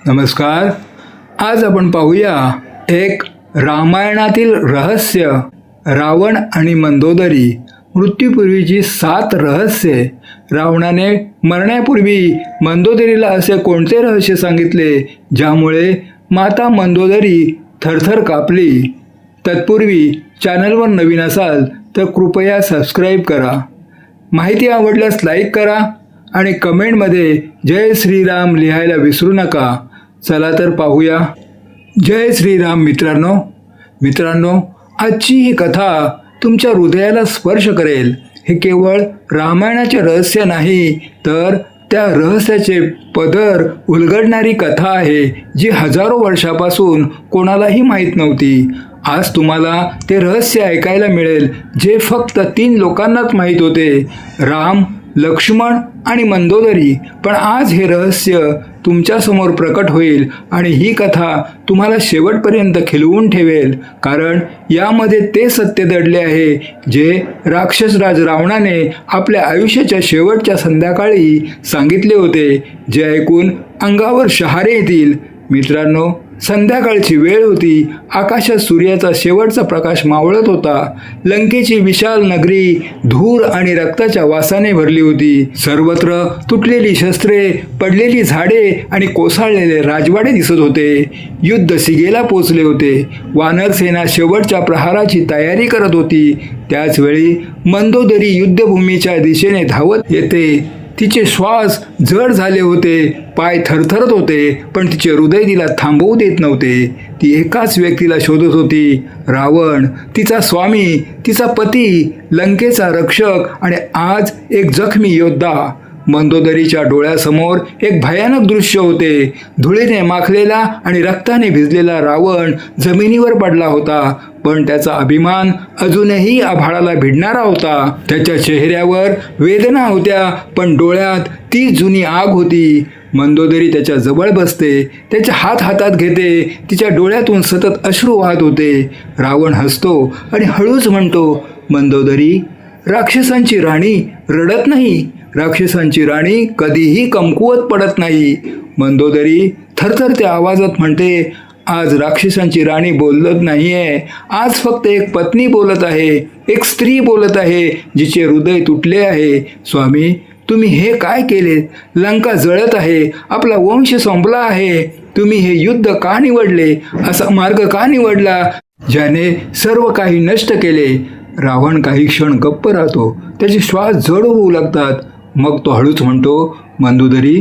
नमस्कार. आज आपण पाहूया एक रामायणातील रहस्य, रावण आणि मंदोदरी. मृत्यूपूर्वीची 7 रहस्ये. रावणाने मरण्यापूर्वी मंदोदरीला असे कोणते रहस्य सांगितले ज्यामुळे माता मंदोदरी थरथर कापली? तत्पूर्वी चॅनलवर नवीन असाल तर कृपया सबस्क्राईब करा. माहिती आवडल्यास लाईक करा आणि कमेंटमध्ये जय श्रीराम लिहायला विसरू नका. चला तर पाहूया. जय श्रीराम मित्रांनो, आजची ही कथा तुमच्या हृदयाला स्पर्श करेल. हे केवळ रामायणाचे रहस्य नाही, तर त्या रहस्याचे पदर उलगडणारी कथा आहे, जी हजारो वर्षापासून कोणालाही माहीत नव्हती. आज तुम्हाला ते रहस्य ऐकायला मिळेल जे फक्त 3 लोकांनाच माहीत होते, राम, लक्ष्मण आणि मंदोदरी. पण आज हे रहस्य तुमच्यासमोर प्रकट होईल आणि ही कथा तुम्हाला शेवटपर्यंत खिलवून ठेवेल, कारण यामध्ये ते सत्य दडले आहे जे राक्षसराज रावणाने आपल्या आयुष्याच्या शेवटच्या संध्याकाळी सांगितले होते, जे ऐकून अंगावर शहारे येतील. मित्रांनो, संध्याकाळची वेळ होती. आकाशात सूर्याचा शेवटचा प्रकाश मावळत होता. लंकेची विशाल नगरी धूर आणि रक्ताच्या वासाने भरली होती. सर्वत्र तुटलेली शस्त्रे, पडलेली झाडे आणि कोसळलेले राजवाडे दिसत होते. युद्ध शिगेला पोचले होते. वानर सेना शेवटच्या प्रहाराची तयारी करत होती. त्याचवेळी मंदोदरी युद्धभूमीच्या दिशेने धावत येते. तिचे श्वास जड झाले होते, पाय थरथरत होते, पण तिचे हृदय तिला थांबवू देत नव्हते. ती एकाच व्यक्तीला शोधत होती, रावण, तिचा स्वामी, तिचा पती, लंकेचा रक्षक आणि आज एक जखमी योद्धा. मंदोदरीच्या डोळ्यासमोर एक भयानक दृश्य होते. धुळीने माखलेला आणि रक्ताने भिजलेला रावण जमिनीवर पडला होता, पण त्याचा अभिमान अजूनही आभाळाला भिडणारा होता. त्याच्या चेहऱ्यावर वेदना होत्या, पण डोळ्यात ती जुनी आग होती. मंदोदरी त्याच्या जवळ बसते, त्याचे हात हातात घेते. तिच्या डोळ्यातून सतत अश्रू वाहत होते. रावण हसतो आणि हळूच म्हणतो, मंदोदरी, राक्षसांची राणी रडत नाही. राक्षसांची राणी कधीही कमकुवत पडत नाही. मंदोदरी थरथरत्या आवाजात म्हणते, आज राक्षसांची राणी बोलत नाहीये. आज फक्त एक पत्नी बोलत आहे, एक स्त्री बोलत आहे, जिचे हृदय तुटले आहे. स्वामी, तुम्ही हे काय केले? लंका जळत आहे, आपला वंश संपला आहे. तुम्ही हे युद्ध का निवडले? असा मार्ग का निवडला ज्याने सर्व काही नष्ट केले? रावण काही क्षण गप्प राहतो. त्याचे श्वास जड होऊ लागतात. मग तो हळूच म्हणतो, मंदोदरी,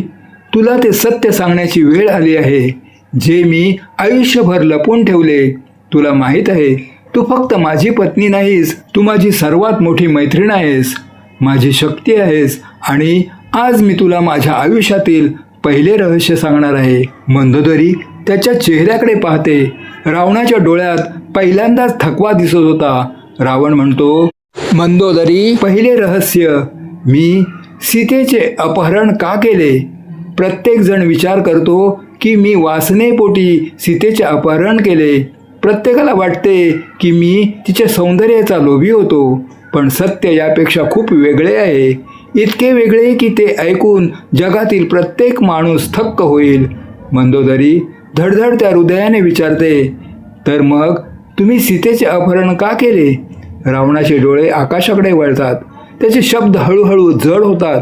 तुला ते सत्य सांगण्याची वेळ आली आहे, जे मी आयुष्यभर लपवून ठेवले. तुला माहीत आहे, तू फक्त माझी पत्नी नाहीस, तू माझी सर्वात मोठी मैत्रीण आहेस, माझी शक्ती आहेस, आणि आज मी तुला माझ्या आयुष्यातील पहिले रहस्य सांगणार आहे. मंदोदरी त्याच्या चेहऱ्याकडे पाहते. रावणाच्या डोळ्यात पहिल्यांदाच थकवा दिसत होता. रावण म्हणतो, मंदोदरी, पहिले रहस्य, मी सीतेचे अपहरण का केले? प्रत्येक जण विचार करतो की मी वासनेपोटी सीतेचे अपहरण केले. प्रत्येकाला वाटते की मी तिच्या सौंदर्याचा लोभी होतो, पण सत्य यापेक्षा खूप वेगळे आहे. इतके वेगळे की ते ऐकून जगातील प्रत्येक माणूस थक्क होईल. मंदोदरी धडधडत्या हृदयाने विचारते, तर मग तुम्ही सीतेचे अपहरण का केले? रावणाचे डोळे आकाशाकडे वळतात. त्याचे शब्द हळूहळू जड होतात.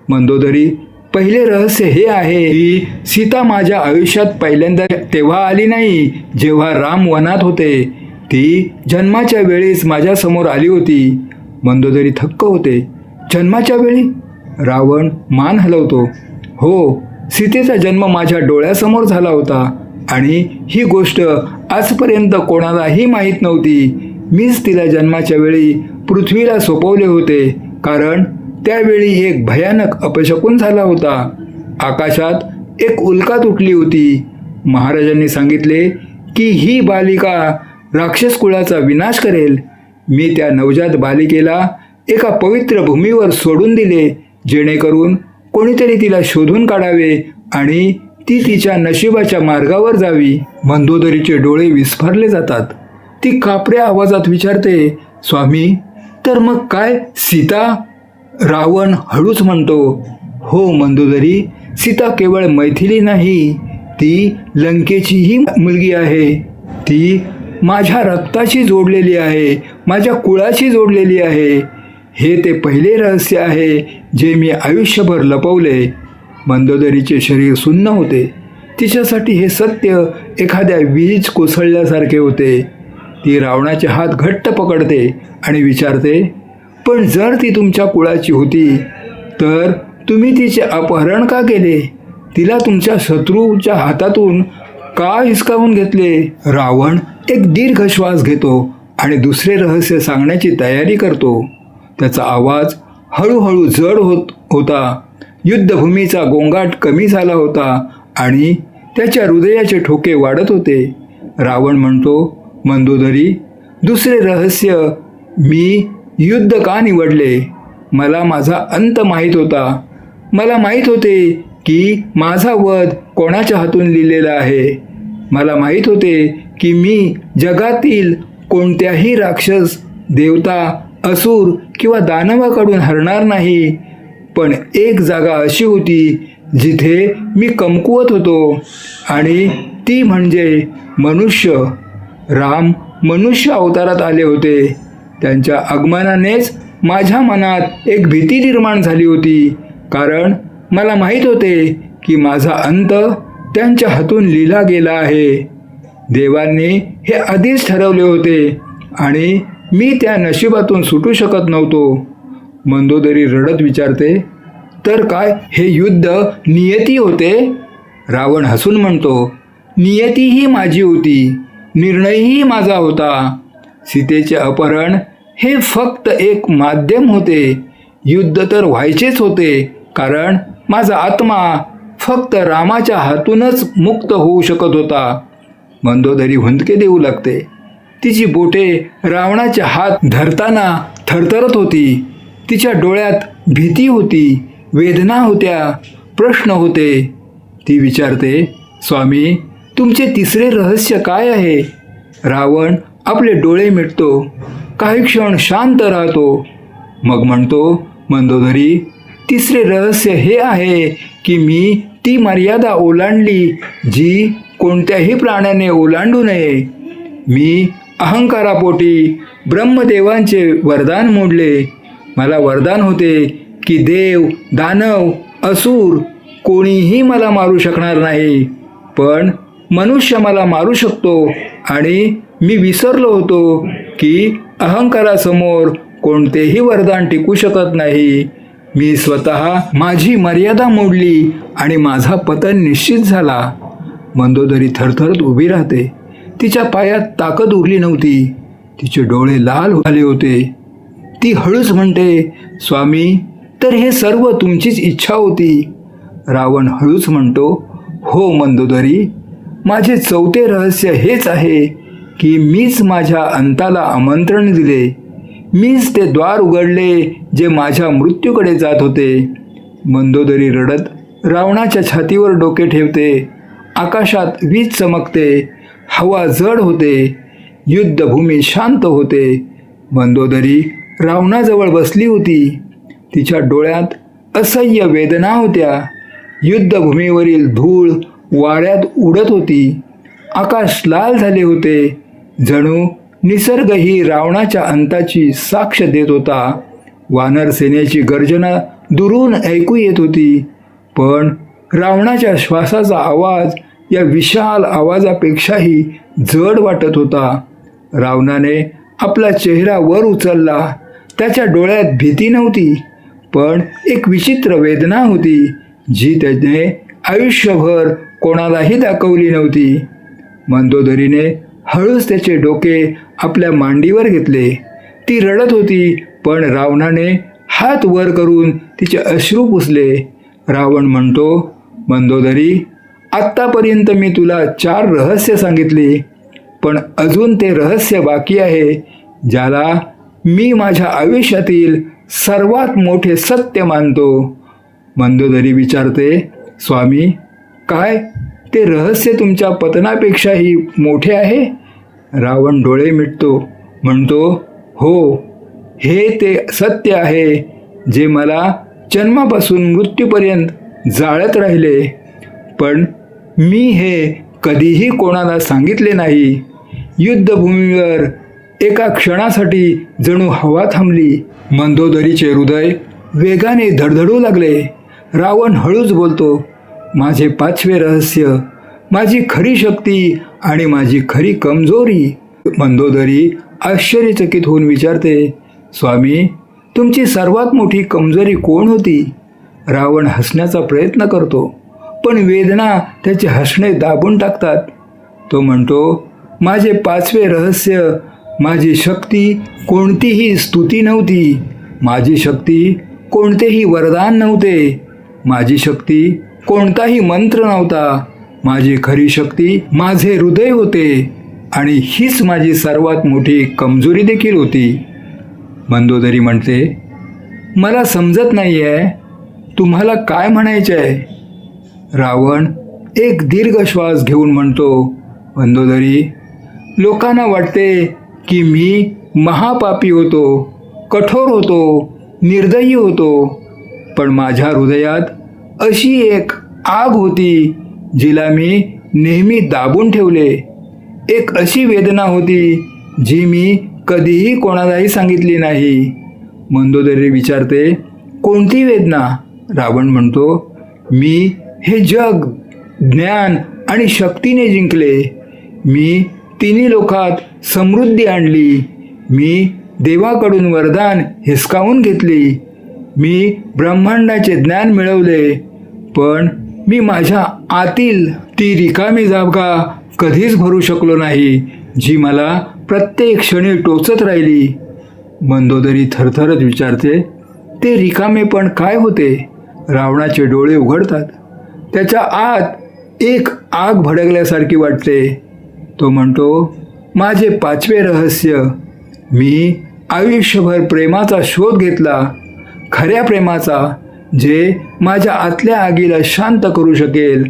मंदोदरी, पहिले रहस्य हे आहे की सीता माझ्या आयुष्यात पहिल्यांदा तेव्हा आली नाही जेव्हा राम वनात होते. ती जन्माच्या वेळीच माझ्यासमोर आली होती. मंदोदरी थक्क होते. जन्माच्या वेळी? रावण मान हलवतो. हो, सीतेचा जन्म माझ्या डोळ्यासमोर झाला होता, आणि ही गोष्ट आजपर्यंत कोणालाही माहीत नव्हती. मीच तिला जन्माच्या वेळी पृथ्वीला सोपवले होते, कारण त्यावेळी एक भयानक अपशकुन झाला होता. आकाशात एक उल्का तुटली होती. महाराजांनी सांगितले की ही बालिका राक्षस कुळाचा विनाश करेल. मी त्या नवजात बालिकेला एका पवित्र भूमीवर सोडून दिले, जेणेकरून कोणीतरी तिला शोधून काढावे आणि ती तिच्या नशिबाच्या मार्गावर जावी. मंदोदरीचे डोळे विस्फारले जातात. ती कापऱ्या आवाजात विचारते, स्वामी, तर मग काय सीता? रावण हळूच म्हणतो, हो मंदोदरी, सीता केवळ मैथिली नाही, ती लंकेचीही मुलगी आहे. ती माझ्या रक्ताशी जोडलेली आहे, माझ्या कुळाशी जोडलेली आहे. हे ते पहिले रहस्य आहे जे मी आयुष्यभर लपवले. मंदोदरीचे शरीर सुन्न होते. तिच्यासाठी हे सत्य एखाद्या वीज कोसळल्यासारखे होते. ती रावणाचे हात घट्ट पकडते आणि विचारते, पण जर ती तुमच्या कुळाची होती तर तुम्ही तिचे अपहरण का केले? तिला तुमच्या शत्रूच्या हातातून का हिसकावून घेतले? रावण एक दीर्घ श्वास घेतो आणि दुसरे रहस्य सांगण्याची तयारी करतो. त्याचा आवाज हळूहळू जड होत होता. युद्धभूमीचा गोंगाट कमी झाला होता आणि त्याच्या हृदयाचे ठोके वाढत होते. रावण म्हणतो, मंदोदरी, दुसरे रहस्य, मी युद्ध का निवडले? मला माझा अंत माहीत होता. मला माहीत होते की माझा वध कोणाच्या हातून लिहिलेला आहे. मला माहीत होते की मी जगातील कोणत्याही राक्षस, देवता, असुर किंवा दानवाकडून हरणार नाही. पण एक जागा अशी होती जिथे मी कमकुवत होतो आणि ती म्हणजे मनुष्य. राम मनुष्य अवतारात आले होते. त्यांच्या आगमनानेच माझ्या मनात एक भीती निर्माण झाली होती, कारण मला माहीत होते की माझा अंत त्यांच्या हातून लिहिला गेला आहे. देवांनी हे आधीच ठरवले होते आणि मी त्या नशिबातून सुटू शकत नव्हतो. मंदोदरी रडत विचारते, तर काय हे युद्ध नियती होते? रावण हसून म्हणतो, नियतीही माझी होती, निर्णयही माझा होता. सीतेचे अपहरण हे फक्त एक माध्यम होते. युद्ध तर व्हायचेच होते, कारण माझा आत्मा फक्त रामाच्या हातूनच मुक्त होऊ शकत होता. मंदोदरी हुंदके देऊ लागते. तिची बोटे रावणाचे हात धरताना थरथरत होती. तिच्या डोळ्यात भीती होती, वेदना होत्या, प्रश्न होते. ती विचारते, स्वामी, तुमचे तिसरे रहस्य काय आहे? रावण आपले डोळे मिटतो, काही क्षण शांत राहतो, मग म्हणतो, मंदोदरी, तिसरे रहस्य हे आहे की मी ती मर्यादा ओलांडली जी कोणत्याही प्राण्याने ओलांडू नये. मी अहंकारापोटी ब्रह्मदेवांचे वरदान मोडले. मला वरदान होते की देव, दानव, असुर कोणीही मला मारू शकणार नाही, पण मनुष्य मला मारू शकतो. आणि मी विसरलो होतो की अहंकारासमोर कोणतेही वरदान टिकू शकत नाही. मी स्वतः माझी मर्यादा मोडली आणि माझा पतन निश्चित झाला. मंदोदरी थरथरत उभी राहते. तिच्या पायात ताकद उरली नव्हती. तिचे डोळे लाल झाले होते. ती हळूच म्हणते, स्वामी, तर हे सर्व तुमचीच इच्छा होती? रावण हळूच म्हणतो, हो मंदोदरी, माझे चौथे रहस्य हेच आहे की मीच माझ्या अंताला आमंत्रण दिले. मीच ते द्वार उघडले जे माझ्या मृत्यूकडे जात होते. मंदोदरी रडत रावणाच्या छातीवर डोके ठेवते. आकाशात वीज चमकते, हवा जड होते, युद्धभूमी शांत होते. मंदोदरी रावणाजवळ बसली होती. तिच्या डोळ्यात असह्य वेदना होत्या. युद्धभूमीवरील धूळ वाऱ्यात उडत होती. आकाश लाल झाले होते. जणू निसर्गही रावणाच्या अंताची साक्ष देत होता. वानर सेनेची गर्जना दुरून ऐकू येत होती, पण रावणाच्या श्वासाचा आवाज या विशाल आवाजापेक्षाही जड वाटत होता. रावणाने आपला चेहरा वर उचलला. त्याच्या डोळ्यात भीती नव्हती, पण एक विचित्र वेदना होती जी त्याने आयुष्यभर कोणालाही दाखवली नव्हती. मंदोदरीने हळूच त्याचे डोके आपल्या मांडीवर घेतले. ती रडत होती, पण रावणाने हात वर करून तिचे अश्रू पुसले. रावण म्हणतो, मंदोदरी, आत्तापर्यंत मी तुला 4 रहस्य सांगितली, पण अजून ते रहस्य बाकी आहे ज्याला मी माझ्या आयुष्यातील सर्वात मोठे सत्य मानतो. मंदोदरी विचारते, स्वामी, काय ते रहस्य तुमच्या पतनापेक्षाही मोठे आहे? रावण डोळे मिटतो, म्हणतो, हो, हे ते सत्य आहे जे मला जन्मापासून मृत्यूपर्यंत जाळत राहिले. पण मी हे कधीही कोणाला सांगितले नाही. युद्धभूमीवर एका क्षणासाठी जणू हवा थांबली. मंदोदरीचे हृदय वेगाने धडधडू लागले. रावण हळूच बोलतो, माझे पाचवे रहस्य, माझी खरी शक्ती आणि माझी खरी कमजोरी. मंदोदरी आश्चर्यचकित होऊन विचारते, स्वामी, तुमची सर्वात मोठी कमजोरी कोण होती? रावण हसण्याचा प्रयत्न करतो, पण वेदना त्याचे हसणे दाबून टाकतात. तो म्हणतो, माझे पाचवे रहस्य, माझी शक्ती कोणतीही स्तुती नव्हती. माझी शक्ती कोणतेही वरदान नव्हते. माझी शक्ती कोणताही मंत्र नव्हता. माझी खरी शक्ती माझे हृदय होते आणि हीच माझी सर्वात मोठी कमजोरी देखील होती. मंदोदरी म्हणते, मला समजत नाही आहे, तुम्हाला काय म्हणायचे आहे? रावण एक दीर्घ श्वास घेऊन म्हणतो, मंदोदरी, लोकांना वाटते की मी महापापी होतो, कठोर होतो, निर्दयी होतो, पण माझ्या हृदयात अशी एक आग होती जिला मी नेहमी दाबून ठेवले. एक अशी वेदना होती जी मी कधीही कोणालाही सांगितली नाही. मंदोदरी विचारते, कोणती वेदना? रावण म्हणतो, मी हे जग ज्ञान आणि शक्तीने जिंकले. मी तिन्ही लोकात समृद्धी आणली. मी देवाकडून वरदान हिसकावून घेतली. मी ब्रह्मांडाचे ज्ञान मिळवले, पण मी माझ्या आतील ती रिकामी जागा कधीच भरू शकलो नाही, जी मला प्रत्येक क्षणी टोचत राहिली. मंदोदरी थरथरत विचारते, ते रिकामे पण काय होते? रावणाचे डोळे उघडतात. त्याच्या आत एक आग भडकल्यासारखी वाटते. तो म्हणतो, माझे पाचवे रहस्य, मी आयुष्यभर प्रेमाचा शोध घेतला, खऱ्या प्रेमाचा, जे माझ्या आतल्या आगीला शांत करू शकेल,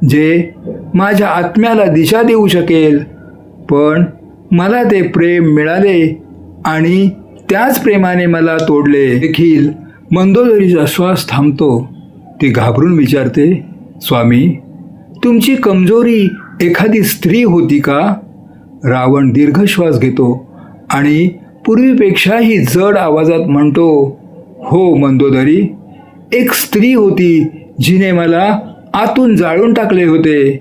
जे माझ्या आत्म्याला दिशा देऊ शकेल. पण मला ते प्रेम मिळाले आणि त्याच प्रेमाने मला तोडले देखील. मंदोदरीचा श्वास थांबतो. ती घाबरून विचारते, स्वामी, तुमची कमजोरी एखादी स्त्री होती का? रावण दीर्घ श्वास घेतो आणि पूर्वीपेक्षाही जड आवाजात म्हणतो, हो मंदोदरी, एक स्त्री होती जिने मला आतून जाळून टाकले होते.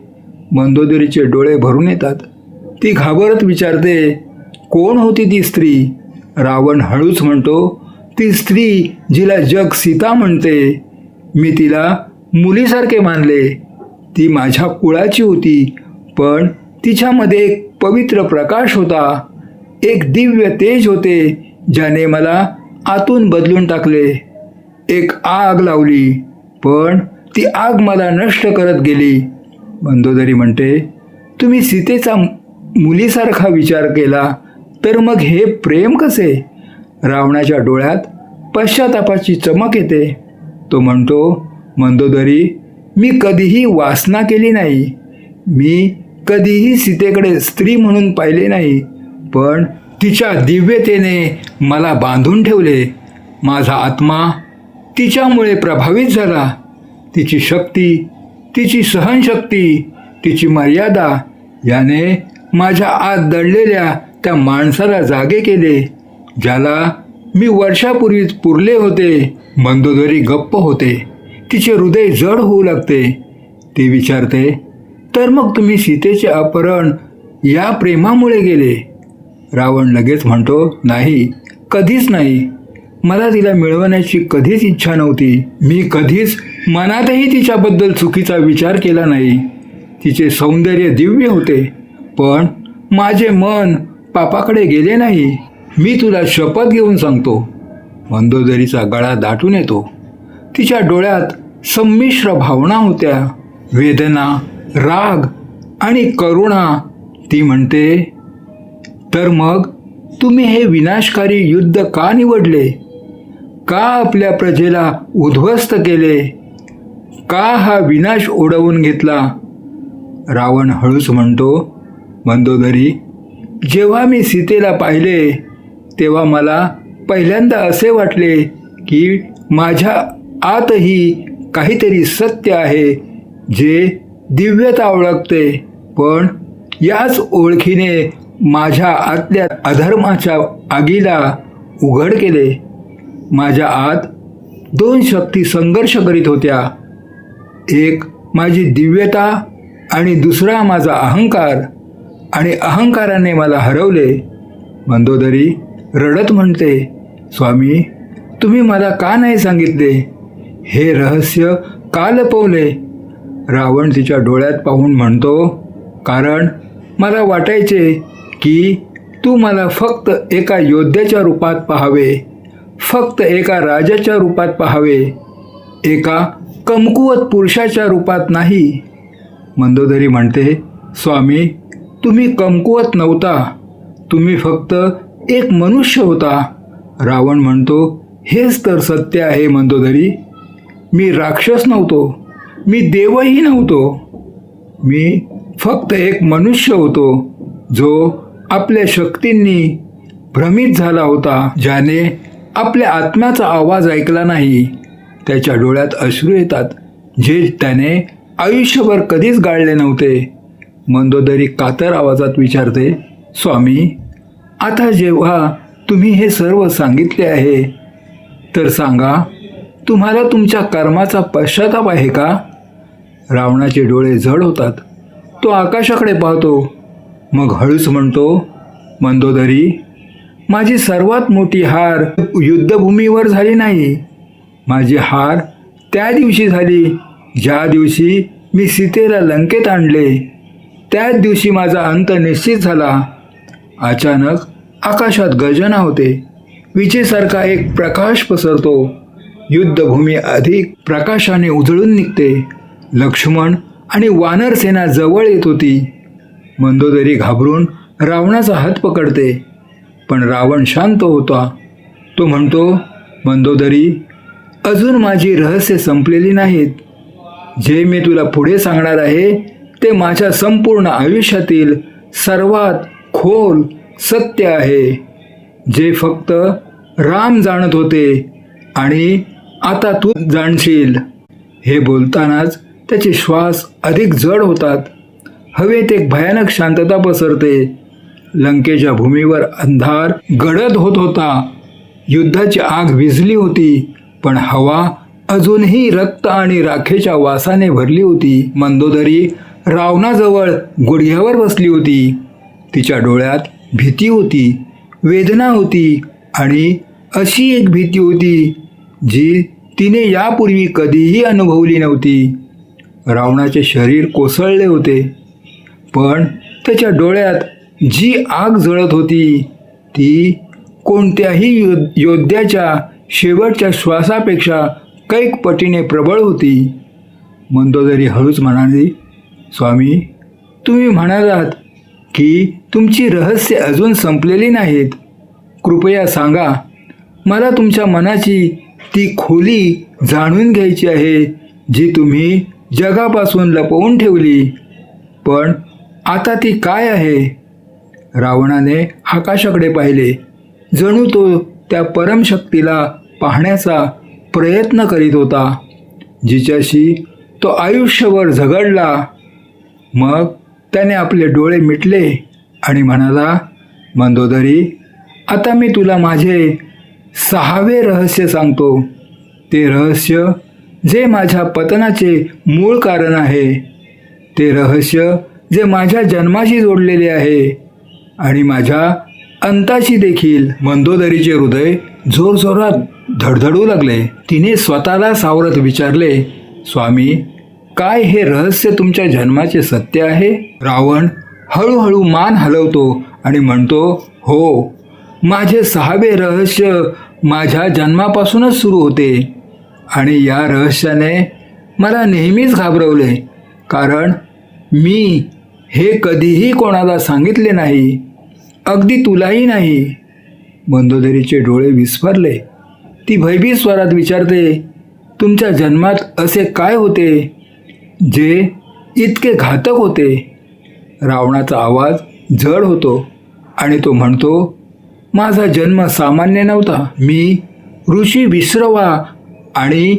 मंदोदरीचे डोळे भरून येतात. ती घाबरत विचारते, कोण होती ती स्त्री? रावण हळूच म्हणतो, ती स्त्री जिला जग सीता म्हणते. मी तिला मुलीसारखे मानले. ती माझ्या कुळाची होती, पण तिच्यामध्ये एक पवित्र प्रकाश होता, एक दिव्य तेज होते ज्याने मला आतून बदलून टाकले. एक आग लावली, पण ती आग मला नष्ट करत गेली. मंदोदरी म्हणते, तुम्ही सीतेचा मुलीसारखा विचार केला, तर मग हे प्रेम कसे? रावणाच्या डोळ्यात पश्चातापाची चमक येते. तो म्हणतो, मंदोदरी, मी कधीही वासना केली नाही. मी कधीही सीतेकडे स्त्री म्हणून पाहिले नाही, पण तिच्या दिव्यतेने मला बांधून ठेवले. माझा आत्मा तिच्यामुळे प्रभावित झाला. तिची शक्ती, तिची सहनशक्ती, तिची मर्यादा याने माझ्या आत दडलेल्या त्या माणसाला जागे केले, ज्याला मी वर्षापूर्वीच पुरले होते. मंदोदरी गप्प होते. तिचे हृदय जड होऊ लागते. ती विचारते, तर मग तुम्ही सीतेचे अपहरण या प्रेमामुळे गेले? रावण लगेच म्हणतो, नाही, कधीच नाही. मला तिला मिळवण्याची कधीच इच्छा नव्हती. मी कधीच मनातही तिच्याबद्दल चुकीचा विचार केला नाही. तिचे सौंदर्य दिव्य होते, पण माझे मन पापाकडे गेले नाही. मी तुला शपथ घेऊन सांगतो. मंदोदरीचा गळा दाटून येतो. तिच्या डोळ्यात संमिश्र भावना होत्या, वेदना, राग आणि करुणा. ती म्हणते, तर मग तुम्ही हे विनाशकारी युद्ध का निवडले? का आपल्या प्रजेला उद्ध्वस्त केले? का हा विनाश ओढवून घेतला? रावण हळूच म्हणतो, मंदोदरी, जेव्हा मी सीतेला पाहिले तेव्हा मला पहिल्यांदा असे वाटले की माझ्या आतही काहीतरी सत्य आहे जे दिव्यता ओळखते, पण याच ओळखीने माझ्या आतल्या अधर्माच्या आगीला उघड केले. माझ्या आत दोन शक्ती संघर्ष करीत होत्या, एक माझी दिव्यता आणि दुसरा माझा अहंकार, आणि अहंकाराने मला हरवले. मंदोदरी रडत म्हणते, स्वामी, तुम्ही मला का नाही सांगितले? हे रहस्य का लपवले? रावण तिच्या डोळ्यात पाहून म्हणतो, कारण मला वाटायचे की तू मला फक्त एका योद्ध्याच्या रूपात पाहावे, फक्त एका राजाच्या रूपात पाहावे, एका कमकुवत पुरुषाच्या रूपात नाही. मंदोदरी म्हणते, स्वामी, तुम्ही कमकुवत नव्हता, तुम्ही फक्त एक मनुष्य होता. रावण म्हणतो, हेच तर सत्य आहे मंदोदरी. मी राक्षस नव्हतो, मी देवही नव्हतो. मी फक्त एक मनुष्य होतो, जो आपल्या शक्तींनी भ्रमित झाला होता, ज्याने आपल्या आत्म्याचा आवाज ऐकला नाही. त्याच्या डोळ्यात अश्रू येतात, जे त्याने आयुष्यभर कधीच गाळले नव्हते. मंदोदरी कातर आवाजात विचारते, स्वामी, आता जेव्हा तुम्ही हे सर्व सांगितले आहे, तर सांगा, तुम्हाला तुमच्या कर्माचा पश्चाताप आहे का? रावणाचे डोळे जड होतात. तो आकाशाकडे पाहतो, मग हळूच म्हणतो, मंदोदरी, माझी सर्वात मोठी हार युद्धभूमीवर झाली नाही. माझी हार त्या दिवशी झाली, ज्या दिवशी मी सीतेला लंकेत आणले. त्याच दिवशी माझा अंत निश्चित झाला. अचानक आकाशात गर्जना होते, विजेसारखा एक प्रकाश पसरतो. युद्धभूमी अधिक प्रकाशाने उजळून निघते. लक्ष्मण आणि वानर सेना जवळ येत होती. मंदोदरी घाबरून रावणाचा हात पकडते, पण रावण शांत होता. तो म्हणतो, मंदोदरी, अजून माझी रहस्य संपलेली नाहीत. जे मी तुला पुढे सांगणार आहे ते माझ्या संपूर्ण आयुष्यातील सर्वात खोल सत्य आहे, जे फक्त राम जाणत होते आणि आता तू जाणशील. हे बोलतानाच त्याचे श्वास अधिक जड होतात. हवेत एक भयानक शांतता पसरते. लंकेच्या भूमीवर अंधार गडद होत होता. युद्धाची आग विझली होती, पण हवा अजूनही रक्त आणि राखेच्या वासाने भरली होती. मंदोदरी रावणाजवळ गुडघ्यावर बसली होती. तिच्या डोळ्यात भीती होती, वेदना होती, आणि अशी एक भीती होती जी तिने यापूर्वी कधीही अनुभवली नव्हती. रावणाचे शरीर कोसळले होते, पण त्याच्या डोळ्यात जी आग जळत होती ती कोणत्याही योद्ध्याच्या शेवटच्या श्वासापेक्षा कैक पटीने प्रबळ होती. मंदोदरी हळूच म्हणाली, स्वामी, तुम्ही म्हणालात की तुमची रहस्य अजून संपलेली नाहीत. कृपया सांगा, मला तुमच्या मनाची ती खोली जाणून घ्यायची आहे, जी तुम्ही जगापासून लपवून ठेवली. पण आता ती काय आहे? रावणाने आकाशाकडे पाहिले, जणू तो त्या परमशक्तीला पाहण्याचा प्रयत्न करीत होता, जिच्याशी तो आयुष्यभर झगडला. मग त्याने आपले डोळे मिटले आणि म्हणाला, मंदोदरी, आता मी तुला माझे 6वे रहस्य सांगतो. ते रहस्य जे माझ्या पतनाचे मूळ कारण आहे. ते रहस्य जे माझ्या जन्माशी जोडलेले आहे आणि माझ्या अंताशी देखील. मंदोदरीचे हृदय जोरजोरात धडधडू लागले. तिने स्वतःला सावरत विचारले, स्वामी, काय हे रहस्य तुमच्या जन्माचे सत्य आहे? रावण हळूहळू मान हलवतो आणि म्हणतो, हो, माझे 6वे रहस्य माझ्या जन्मापासूनच सुरू होते, आणि या रहस्याने मला नेहमीच घाबरवले, कारण मी हे कधीही कोणाला सांगितले नाही, अगदी तुलाही नाही. मंदोदरीचे डोळे विस्फारले. ती भयभीत स्वरात विचारते, तुमच्या जन्मात असे काय होते जे इतके घातक होते? रावणाचा आवाज जड होतो आणि तो म्हणतो, माझा जन्म सामान्य नव्हता. मी ऋषी विश्रवा आणि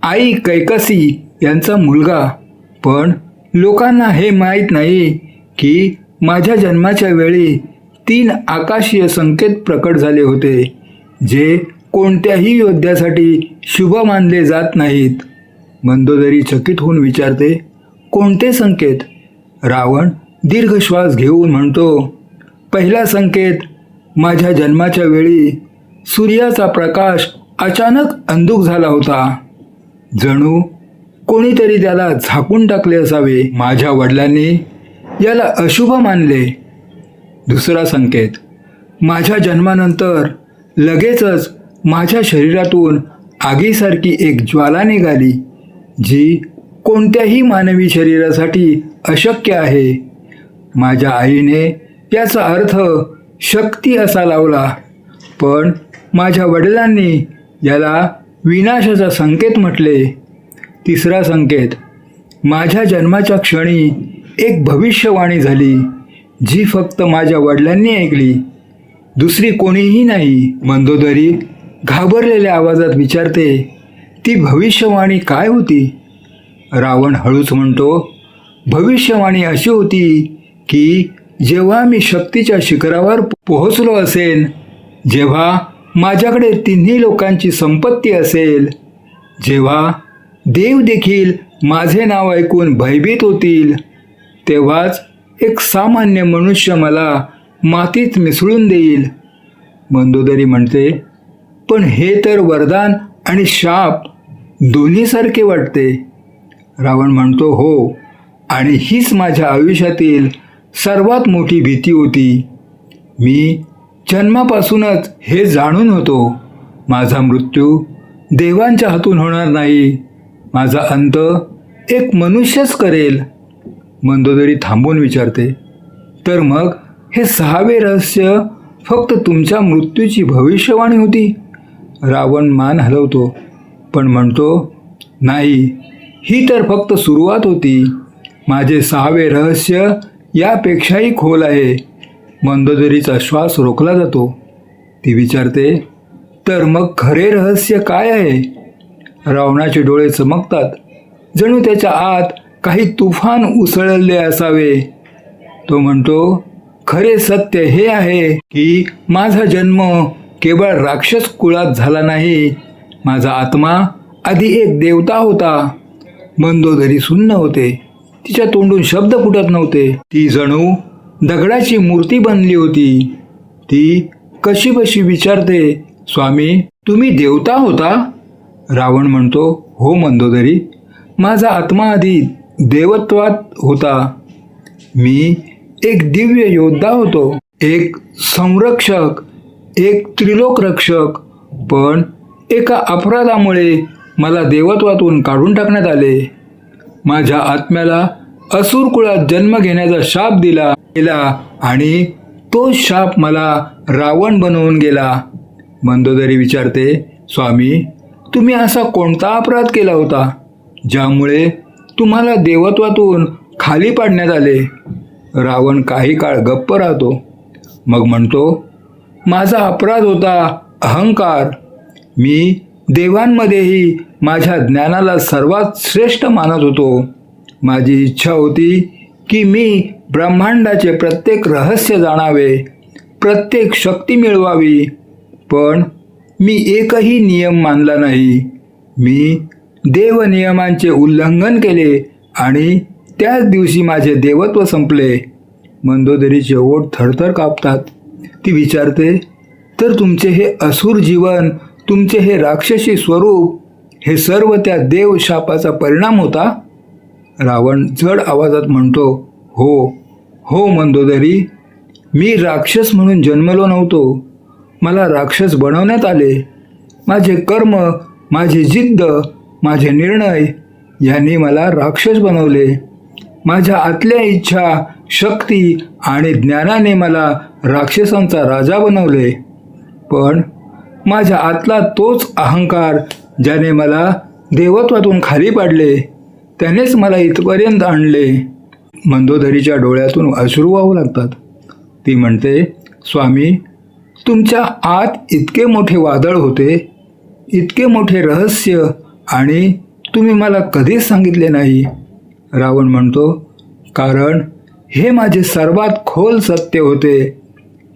आई कैकसी यांचा मुलगा, पण लोकांना हे माहीत नाही की माझ्या जन्माच्या वेळी 3 आकाशीय संकेत प्रकट झाले होते, जे कोणत्याही योद्ध्यासाठी शुभ मानले जात नाहीत. मंदोदरी चकित होऊन विचारते, कोणते संकेत? रावण दीर्घ श्वास घेऊन म्हणतो, पहिला संकेत, माझ्या जन्माच्या वेळी सूर्याचा प्रकाश अचानक अंधुक झाला होता. जणू कोणीतरी त्याला झाकून टाकले असावे. माझ्या वडिलांनी याला अशुभ मानले. दुसरा संकेत, माझ्या जन्मानंतर लगेचच माझ्या शरीरातून आगीसारखी एक ज्वाला निघाली, जी कोणत्याही मानवी शरीरासाठी अशक्य आहे. माझ्या आईने याचा अर्थ शक्ती असा लावला, पण माझ्या वडिलांनी याला विनाशाचा संकेत म्हटले. तिसरा संकेत, माझ्या जन्माच्या क्षणी एक भविष्यवाणी झाली, जी फक्त माझ्या वडिलांनी ऐकली, दुसरी कोणीही नाही. मंदोदरी घाबरलेल्या आवाजात विचारते, ती भविष्यवाणी काय होती? रावण हळूच म्हणतो, भविष्यवाणी अशी होती की जेव्हा मी शक्तीच्या शिखरावर पोहोचलो असेन, जेव्हा माझ्याकडे 3 लोकांची संपत्ती असेल, जेव्हा देव देखील माझे नाव ऐकून भयभीत होतील, तेव्हाच एक सामान्य मनुष्य मला मातीत मिसळून देईल. मंदोदरी म्हणते, पण हे तर वरदान आणि शाप दोन्हीसारखे वाटते. रावण म्हणतो, हो, आणि हीच माझ्या आयुष्यातील सर्वात मोठी भीती होती. मी जन्मापासूनच हे जाणून होतो, माझा मृत्यू देवांच्या हातून होणार नाही, माझा अंत एक मनुष्यच करेल. मंदोदरी थांबून विचारते, तर मग हे 6वे रहस्य फक्त तुमच्या मृत्यूची भविष्यवाणी होती? रावण मान हलवतो, पण म्हणतो, नाही, ही तर फक्त सुरुवात होती. माझे 6वे रहस्य यापेक्षाही खोल आहे. मंदोदरीचा श्वास रोखला जातो. ती विचारते, तर मग खरे रहस्य काय आहे? रावणाचे डोळे चमकतात, जणू त्याच्या आत काही तुफान उसळले असावे. तो म्हणतो, खरे सत्य हे आहे की माझा जन्म केवळ राक्षस कुळात झाला नाही. माझा आत्मा आधी एक देवता होता. मंदोदरी सुन्न होते. तिच्या तोंडून शब्द फुटत नव्हते. ती जणू दगडाची मूर्ती बनली होती. ती कशीबशी विचारते, स्वामी, तुम्ही देवता होता? रावण म्हणतो, हो मंदोदरी, माझा आत्मा आधी देवत्वात होता. मी एक दिव्य योद्धा होतो, एक संरक्षक, एक त्रिलोक रक्षक. पण एका अपराधामुळे मला देवत्वातून काढून टाकण्यात आले. माझ्या आत्म्याला असुर कुळात जन्म घेण्याचा शाप दिला गेला आणि तो शाप मला रावण बनवून गेला. मंदोदरी विचारते, स्वामी, तुम्ही असा कोणता अपराध केला होता ज्यामुळे तुम्हाला देवत्वातून खाली पाडण्यात आले? रावण काही काळ गप्प राहतो. मग म्हणतो, माझा अपराध होता अहंकार. मी देवांमध्येही माझ्या ज्ञानाला सर्वात श्रेष्ठ मानत होतो. माझी इच्छा होती की मी ब्रह्मांडाचे प्रत्येक रहस्य जाणावे, प्रत्येक शक्ती मिळवावी. पण मी एकही नियम मानला नाही. मी देवनियमांचे उल्लंघन केले आणि त्याच दिवशी माझे देवत्व संपले. मंदोदरीचे ओठ थरथर कापतात. ती विचारते, तर तुमचे हे असुर जीवन, तुमचे हे राक्षसी स्वरूप, हे सर्व त्या देवशापाचा परिणाम होता? रावण जड आवाजात म्हणतो, हो हो मंदोदरी, मी राक्षस म्हणून जन्मलो नव्हतो. मला राक्षस बनवण्यात आले. माझे कर्म, माझी जिद्द, माझे निर्णय यांनी मला राक्षस बनवले. माझ्या आतल्या इच्छा, शक्ती आणि ज्ञानाने मला राक्षसांचा राजा बनवले. पण माझ्या आतला तोच अहंकार ज्याने मला देवत्वातून खाली पाडले, त्यानेच मला इथपर्यंत आणले. मंदोदरीच्या डोळ्यातून अश्रू वाहू लागतात. ती म्हणते, स्वामी, तुमच्या आत इतके मोठे वादळ होते, इतके मोठे रहस्य, आणि तुम्ही मला कधीच सांगितले नाही. रावण म्हणतो, कारण हे माझे सर्वात खोल सत्य होते.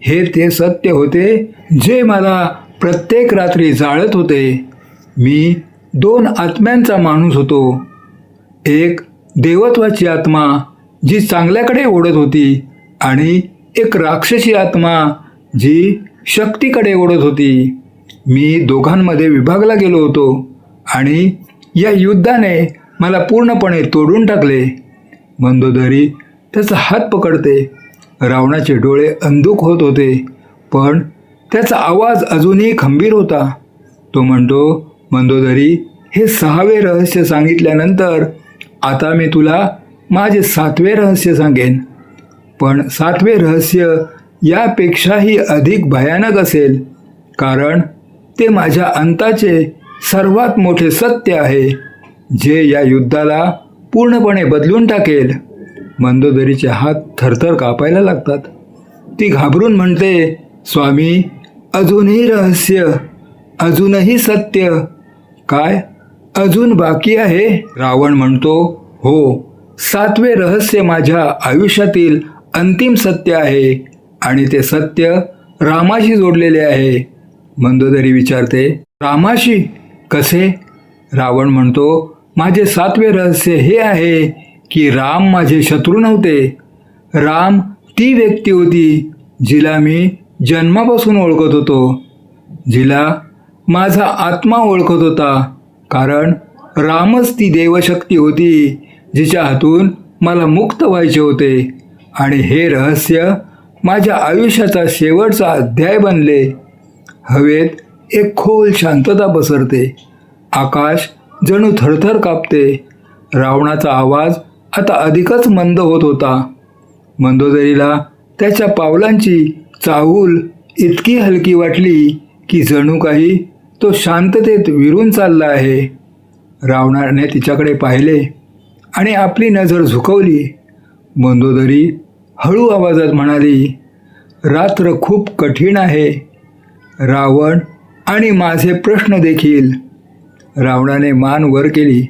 हे ते सत्य होते जे मला प्रत्येक रात्री जाळत होते. मी 2 आत्म्यांचा माणूस होतो. एक देवत्वाची आत्मा जी चांगल्याकडे ओढत होती आणि एक राक्षसी आत्मा जी शक्तीकडे ओढत होती. मी दोघांमध्ये विभागला गेलो होतो आणि या युद्धाने मला पूर्णपणे तोडून टाकले. मंदोदरी त्याचा हात पकडते. रावणाचे डोळे अंधुक होत होते, पण त्याचा आवाज अजूनही खंबीर होता. तो म्हणतो, मंदोदरी, हे 6वे रहस्य सांगितल्यानंतर आता मी तुला माझे 7वे रहस्य सांगेन. पण 7वे रहस्य यापेक्षाही अधिक भयानक असेल, कारण ते माझ्या अंताचे सर्वात मोठे सत्य आहे, जे या युद्धाला पूर्णपणे बदलून टाकेल. मंदोदरीचे हात थरथर कापायला लागतात. ती घाबरून म्हणते, स्वामी, अजूनही रहस्य, अजूनही सत्य. काय अजून बाकी आहे? रावण म्हणतो, हो, 7वे रहस्य माझ्या आयुष्यातील अंतिम सत्य आहे आणि ते सत्य रामाशी जोडलेले आहे. मंदोदरी विचारते, रामाशी कसे? रावण म्हणतो, माझे 7वे रहस्य हे आहे की राम माझे शत्रू नव्हते. राम ती व्यक्ती होती जिला मी जन्मापासून ओळखत होतो, जिला माझा आत्मा ओळखत होता, कारण रामच ती देवशक्ती होती जिच्या हातून मला मुक्त व्हायचे होते. आणि हे रहस्य माझ्या आयुष्याचा शेवटचा अध्याय बनले. हवेत एक खोल शांतता पसरते. आकाश जणू थरथर कापते. रावणाचा आवाज आता अधिकच मंद होत होता. मंदोदरीला त्याच्या पावलांची चाहूल इतकी हलकी वाटली की जणू काही तो शांततेत विरून चालला आहे. रावणाने तिच्याकडे पाहिले आणि आपली नजर झुकवली. मंदोदरी हळू आवाजात म्हणाली, रात्र खूप कठीण आहे. रावण आणि माझे प्रश्न देखील. रावणाने मान वर केली.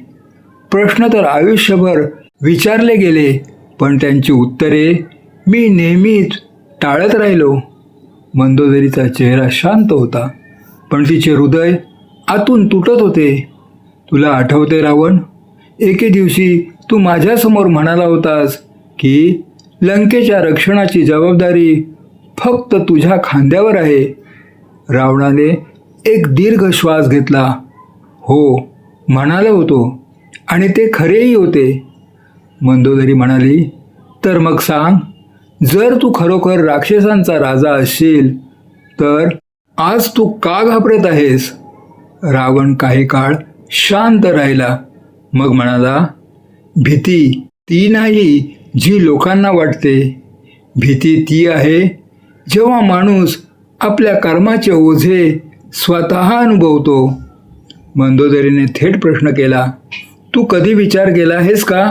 प्रश्न तर आयुष्यभर विचारले गेले, पण त्यांची उत्तरे मी नेहमीच टाळत राहिलो. मंदोदरीचा चेहरा शांत होता, पण तिचे हृदय आतून तुटत होते. तुला आठवते रावण, एके दिवशी तू माझ्यासमोर म्हणाला होतास की लंकेच्या रक्षणाची जबाबदारी फक्त तुझ्या खांद्यावर आहे. रावणाने एक दीर्घ श्वास घेतला. हो, म्हणालो होतो आणि ते खरेही होते. मंदोदरी म्हणाली, तर मग सांग, जर तू खरोखर राक्षसांचा राजा असशील तर आज तू का घाबरत आहेस? रावण काही काळ शांत राहिला. मग म्हणाला, भीती ती नाही जी लोकांना वाटते. भीती ती आहे जेव्हा माणूस आपल्या कर्माचे ओझे स्वतः अनुभवतो. मंदोदरीने थेट प्रश्न केला, तू कधी विचार केला आहेस का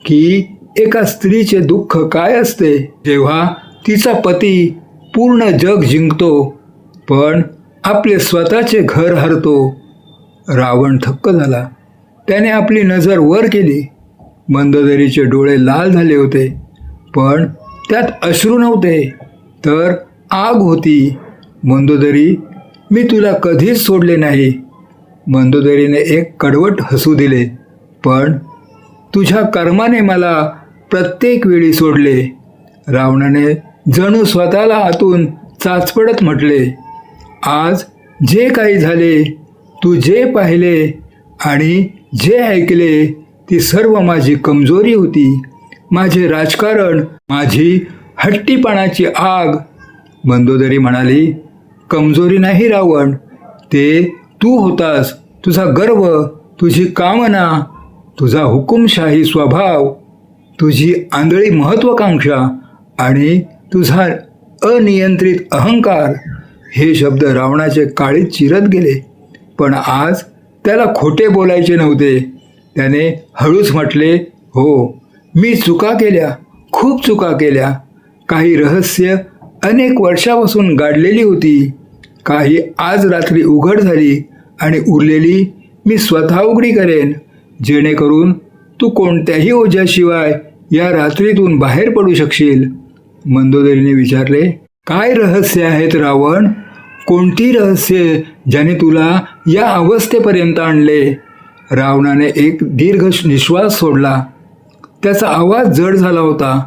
की एका स्त्रीचे दुःख काय असते जेव्हा तिचा पती पूर्ण जग जिंकतो पण आपले स्वतःचे घर हरतो? रावण थक्क झाला. त्याने आपली नजर वर केली. मंदोदरीचे डोळे लाल झाले होते, पण त्यात अश्रू नव्हते, तर आग होती. मंदोदरी, मी तुला कधीच सोडले नाही. मंदोदरीने एक कडवट हसू दिले. पण तुझ्या कर्माने मला प्रत्येक वेळी सोडले. रावणाने जणू स्वतःला आतून चाचपडत म्हटले, आज जे काही झाले, तू जे पाहिले आणि जे ऐकले, ती सर्व माझी कमजोरी होती. माझे राजकारण, माझी हट्टीपणाची आग. मंदोदरी म्हणाली, कमजोरी नाही रावण, ते तू होतास. तुझा गर्व, तुझी कामना, तुझा हुकुमशाही स्वभाव, तुझी आंधळी महत्त्वाकांक्षा आणि तुझा अनियंत्रित अहंकार. हे शब्द रावणाचे काळीत चिरत गेले. पण आज त्याला खोटे बोलायचे नव्हते. त्याने हळूच म्हटले, हो, मी चुका केल्या, खूप चुका केल्या. काही रहस्य अनेक वर्षापासून गाडलेली होती, काही आज रात्री उघड झाली आणि उरलेली मी स्वतः उघडी करेन, जेणेकरून तू कोणत्याही ओझ्याशिवाय या रात्रीतून बाहेर पडू शकशील. मंदोदरीने विचारले, काय रहस्य आहेत रावण? कोणती रहस्य ज्याने तुला या अवस्थेपर्यंत आणले? रावणाने एक दीर्घ निश्वास सोडला. त्याचा आवाज जड झाला होता.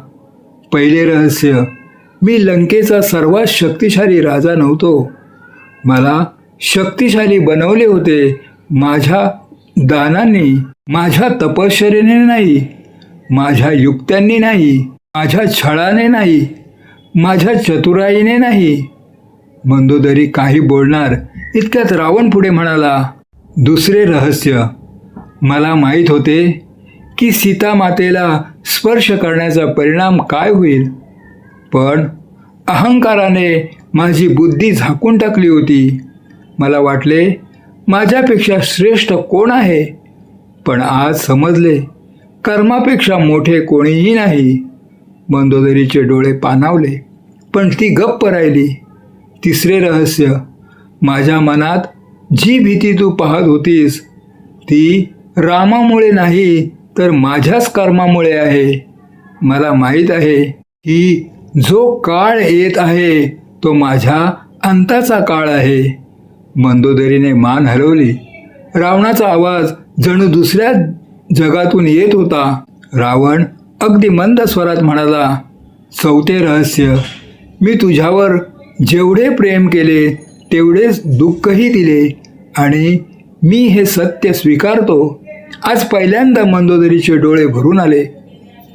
पहिले रहस्य, मी लंकेचा सर्वात शक्तिशाली राजा नव्हतो. मला शक्तिशाली बनवले होते माझ्या दानांनी, माझ्या तपश्चर्येने नाही, माझ्या युक्त्यांनी नाही, माझ्या छळाने नाही, माझ्या चतुराईने नाही. मंदोदरी काही बोलणार इतक्यात रावण पुढे म्हणाला, दुसरे रहस्य, मला माहीत होते की सीता मातेला स्पर्श करण्याचा परिणाम काय होईल, पण अहंकाराने माझी बुद्धी झाकून टाकली होती. मला वाटले माझ्यापेक्षा श्रेष्ठ कोण आहे, पण आज समजले कर्मापेक्षा मोठे कोणीही नाही. मंदोदरीचे डोळे पाणावले, पण ती गप्प राहिली. तिसरे रहस्य, माझ्या मनात जी भीती तू पाहत होतीस ती रामामुळे नाही तर माझ्याच कर्मामुळे आहे. मला माहीत आहे की जो काळ येत आहे तो माझ्या अंताचा काळ आहे. मंदोदरीने मान हलवली. रावणाचा आवाज जणू दुसऱ्या जगातून येत होता. रावण अगदी मंद स्वरात म्हणाला, चौथे रहस्य, मी तुझ्यावर जेवढे प्रेम केले तेवढेच दुःखही दिले आणि मी हे सत्य स्वीकारतो. आज पहिल्यांदा मंदोदरीचे डोळे भरून आले.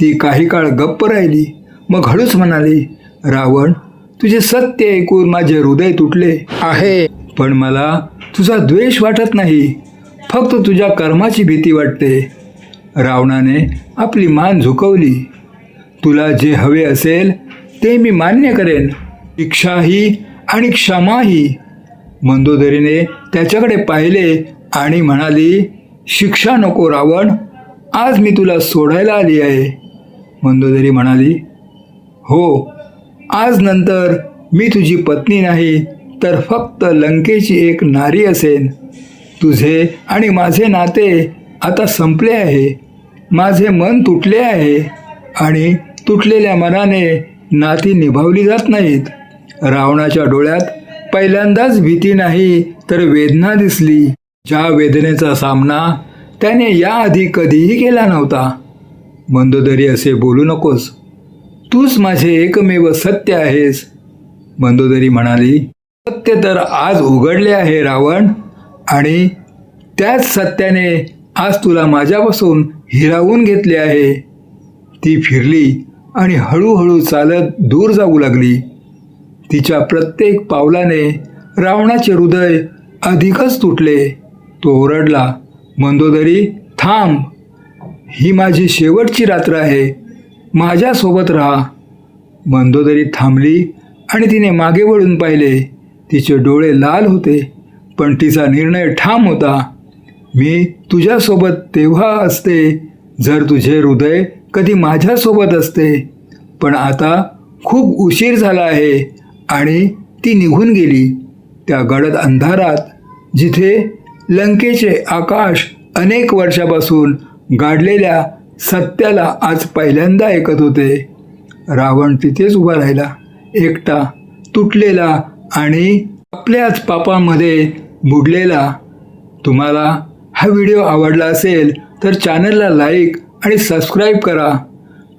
ती काही काळ गप्प राहिली, मग हळूच म्हणाली, रावण, तुझे सत्य ऐकून माझे हृदय तुटले आहे, पण मला तुझा द्वेष वाटत नाही, फक्त तुझ्या कर्माची भीती वाटते. रावणाने आपली मान झुकवली. तुला जे हवे असेल ते मी मान्य करेन, शिक्षाही आणि क्षमाही. मंदोदरीने त्याच्याकडे पाहिले आणि म्हणाली, शिक्षा नको रावण, आज मी तुला सोडायला आली आहे. मंदोदरी म्हणाली, हो, आज नंतर मी तुझी पत्नी नाही तर फक्त लंकेची एक नारी असेन. तुझे आणि माझे नाते आता संपले आहे. माझे मन तुटले आहे आणि तुटलेल्या मनाने नाती निभावली जात नाहीत. रावणाच्या डोळ्यात पहिल्यांदाच भीती नाही तर वेदना दिसली, ज्या वेदनेचा सामना त्याने याआधी कधीही केला नव्हता. मंदोदरी, असे बोलू नकोस, तूच माझे एकमेव सत्य आहेस. मंदोदरी म्हणाली, सत्य तर आज उघडले आहे रावण, आणि त्याच सत्याने आज तुला माझ्यापासून हिरावून घेतले आहे. ती फिरली आणि हळूहळू चालत दूर जाऊ लागली. तिच्या प्रत्येक पावलाने रावणाचे हृदय अधिकच तुटले. तो ओरडला, मंदोदरी, थांब, ही माझी शेवटची रात्र आहे, माझ्यासोबत राहा. मंदोदरी थांबली आणि तिने मागे वळून पाहिले. तिचे डोळे लाल होते, पण तिचा निर्णय ठाम होता. मी तुझ्यासोबत तेव्हा असते जर तुझे हृदय कधी माझ्यासोबत असते, पण आता खूप उशीर झाला आहे. आणि ती निघून गेली. त्या गडद अंधारात, जिथे लंकेचे आकाश अनेक वर्षापासून गाडलेल्या सत्याला आज पहिल्यांदा ऐकत होते. रावण तिथेच उभा राहिला, एकटा, तुटलेला आणि आपल्याच पापांमध्ये बुडलेला. तुम्हाला हा व्हिडिओ आवडला असेल तर चॅनलला लाईक आणि सबस्क्राईब करा.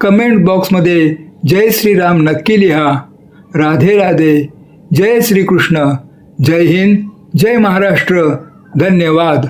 कमेंट बॉक्समध्ये जय श्रीराम नक्की लिहा. राधे राधे, जय श्रीकृष्ण, जय हिंद, जय महाराष्ट्र. धन्यवाद.